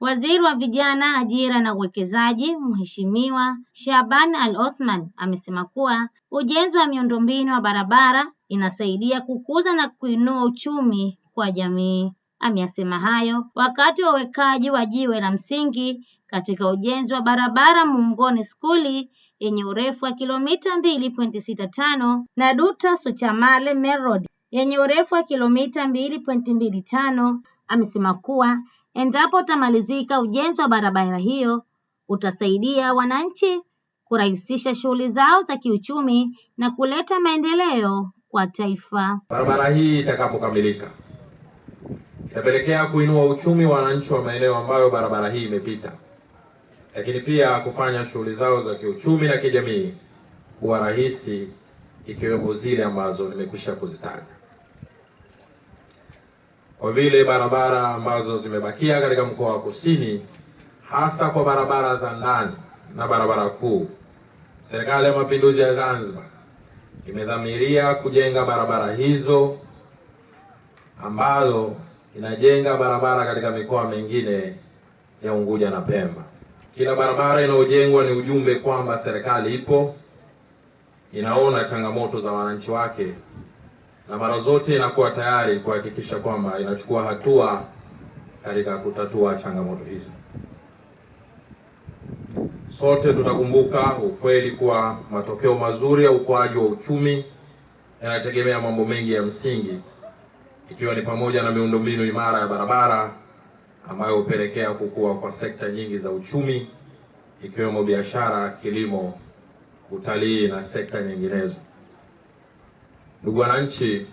Waziri wa Vijana, Ajira na Uwekezaji, Mheshimiwa Shaban Al-Othman amesema kuwa ujenzi wa miundombinu wa barabara inasaidia kukuza na kuinua uchumi kwa jamii. Ameyasema hayo wakati wa uwekaji wa jiwe la msingi katika ujenzi wa barabara Muungoni Skuli yenye urefu wa kilomita 2.65 na Duta Sochamale Main Road yenye urefu wa kilomita 2.25. Amesema kuwa endapo utamalizika ujenzi wa barabara hiyo utasaidia wananchi kurahisisha shughuli zao za kiuchumi na kuleta maendeleo kwa taifa. Barabara hii itakapokamilika itapelekea kuinua uchumi wa wananchi wa maeneo ambayo barabara hii imepita, lakini pia kufanya shughuli zao za kiuchumi na kijamii kuwa rahisi, ikiwemo zile ambazo nimekwisha kuzitaja. Kwa vile barabara ambazo zimebakia katika mkoa wa Kusini, hasa kwa barabara za ndani na barabara kuu, Serikali ya Mapinduzi ya Zanzibar imedhamiria kujenga barabara hizo ambazo inajenga barabara katika mikoa mingine ya Unguja na Pemba. Kila barabara inayojengwa ni ujumbe kwamba serikali ipo, inaona changamoto za wananchi wake, na mara zote inakuwa tayari kuhakikisha kwamba inachukua hatua katika kutatua changamoto hizo. Sote tutakumbuka ukweli kuwa matokeo mazuri ya ukuaji wa uchumi yanategemea mambo mengi ya msingi, ikiwa ni pamoja na miundombinu imara ya barabara ambayo hupelekea kukua kwa sekta nyingi za uchumi, ikiwemo biashara, kilimo, utalii na sekta nyinginezo. Ndugu wananchi,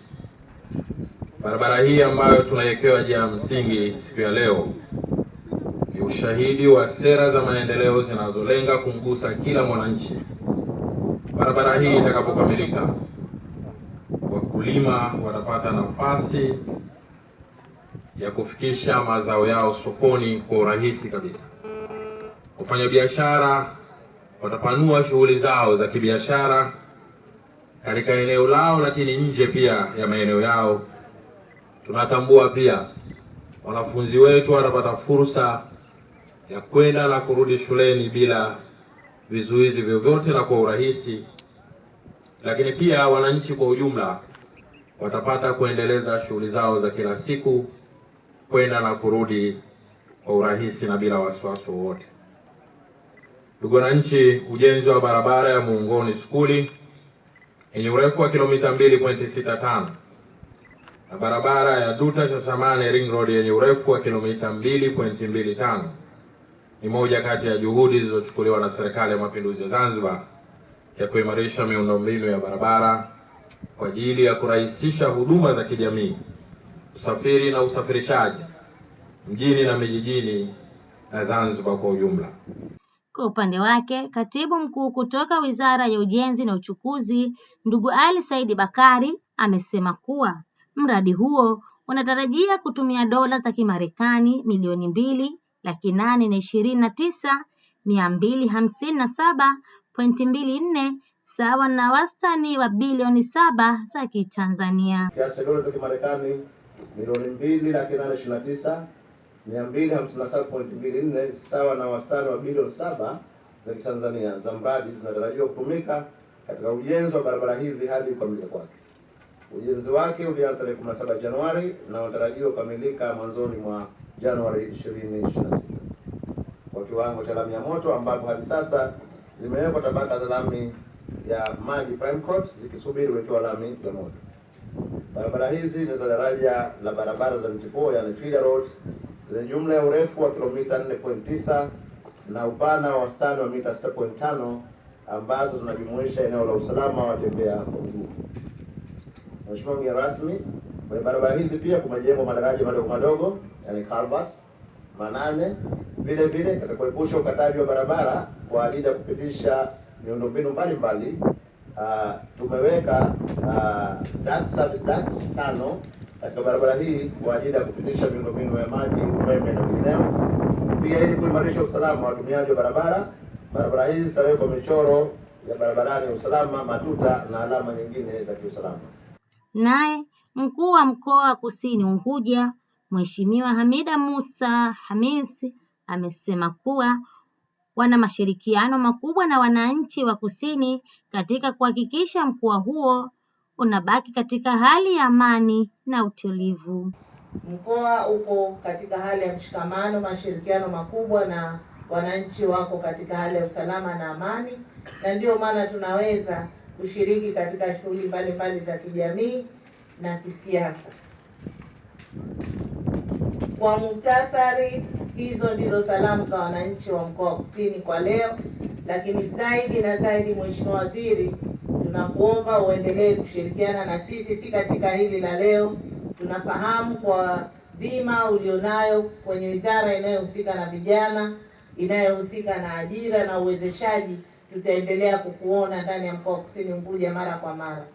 barabara hii ambayo tunaiwekewa jiwe la msingi siku ya leo ni ushahidi wa sera za maendeleo zinazolenga kumgusa kila mwananchi. Barabara hii itakapokamilika, wakulima watapata nafasi ya kufikisha mazao yao sokoni kwa urahisi kabisa. Wafanyabiashara watapanua shughuli zao za kibiashara katika eneo lao, lakini nje pia ya maeneo yao. Tunatambua pia wanafunzi wetu watapata fursa ya kwenda na kurudi shuleni bila vizuizi vyovyote na kwa urahisi, lakini pia wananchi kwa ujumla watapata kuendeleza shughuli zao za kila siku, kwenda na kurudi kwa urahisi na bila wasiwasi wowote. Ndugu wananchi, ujenzi wa barabara ya Muungoni Skuli yenye urefu wa kilomita 2.65 na barabara ya Duta Shashamane Ring Road yenye urefu wa kilomita 2.25 ni moja kati ya juhudi zilizochukuliwa na Serikali ya Mapinduzi ya Zanzibar ya kuimarisha miundombinu ya barabara kwa ajili ya kurahisisha huduma za kijamii, usafiri na usafirishaji mjini na mijijini na Zanzibar kwa ujumla. Kwa upande wake, Katibu Mkuu kutoka Wizara ya Ujenzi na Uchukuzi, ndugu Ali Saidi Bakari, amesema kuwa mradi huo unatarajia kutumia dola za Kimarekani milioni 2,829,257.24 sawa na wastani wa bilioni 7 za Kitanzania. Kiasi dola za Kimarekani milioni 2,829,257.24 sawa na wastani wa bilioni 7 za Kitanzania za mradi zinatarajiwa kutumika katika ujenzi wa barabara hizi hadi kukamilika kwake. Ujenzi wake ulianza tarehe 17 Januari na unatarajiwa kukamilika mwanzoni mwa Januari 2026 kwa kiwango cha lami ya moto, ambapo hadi sasa zimewekwa tabaka za lami ya maji prime coat zikisubiri kuwekewa lami ya moto. Barabara hizi ni za daraja la barabara za mtipuo, yani feeder roads, zenye jumla ya urefu wa kilomita 4.9 na upana wa wastani wa mita 6.5 ambazo zinajumuisha eneo la usalama wa watembea kwa miguu. Mheshimiwa mgeni rasmi, kwenye barabara hizi pia kumejengwa madaraja madogo madogo, yani culverts 8. Vile vile katika kuepusha ukataji wa barabara kwa ajili ya kupitisha miundombinu mbalimbali, tumeweka service duct 5 katika barabara hii kwa ajili ya kupitisha miundombinu ya maji, umeme na vinginevyo. Pia ili kuimarisha usalama wa watumiaji wa barabara, barabara hizi zitawekwa michoro ya barabarani ya usalama, matuta na alama nyingine za kiusalama. Naye Mkuu wa Mkoa wa Kusini Unguja, Mheshimiwa Hamida Musa Hamisi, amesema kuwa wana mashirikiano makubwa na wananchi wa Kusini katika kuhakikisha mkoa huo unabaki katika hali ya amani na utulivu. Mkoa uko katika hali ya mshikamano, mashirikiano makubwa na wananchi wako katika hali ya usalama na amani, na ndio maana tunaweza kushiriki katika shughuli mbalimbali za kijamii na kisiasa. Kwa muhtasari, hizo ndizo salamu za wananchi wa mkoa wa Kusini kwa leo, lakini zaidi na zaidi, Mheshimiwa Waziri, tunakuomba uendelee kushirikiana na sisi si katika hili la leo. Tunafahamu kwa dhima ulionayo kwenye wizara inayohusika na vijana, inayohusika na ajira na uwezeshaji, tutaendelea kukuona ndani ya mkoa wa Kusini Unguja mara kwa mara.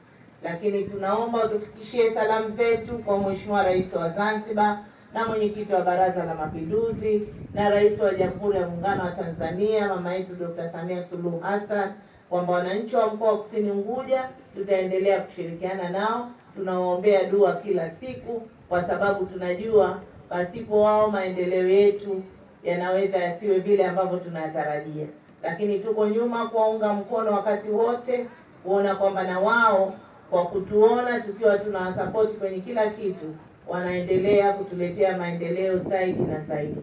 Lakini tunaomba utufikishie salamu zetu kwa Mheshimiwa Rais wa Zanzibar na Mwenyekiti wa Baraza la Mapinduzi na Rais wa Jamhuri ya Muungano wa Tanzania, mama yetu Dr. Samia Suluhu Hassan, kwamba wananchi wa mkoa wa Kusini Unguja tutaendelea kushirikiana nao. Tunawaombea dua kila siku, kwa sababu tunajua pasipo wao maendeleo yetu yanaweza yasiwe vile ambavyo tunatarajia. Lakini tuko nyuma kuwaunga mkono wakati wote, kuona kwamba na wao kwa kutuona tukiwa tunawasapoti kwenye kila kitu, wanaendelea kutuletea maendeleo zaidi na zaidi.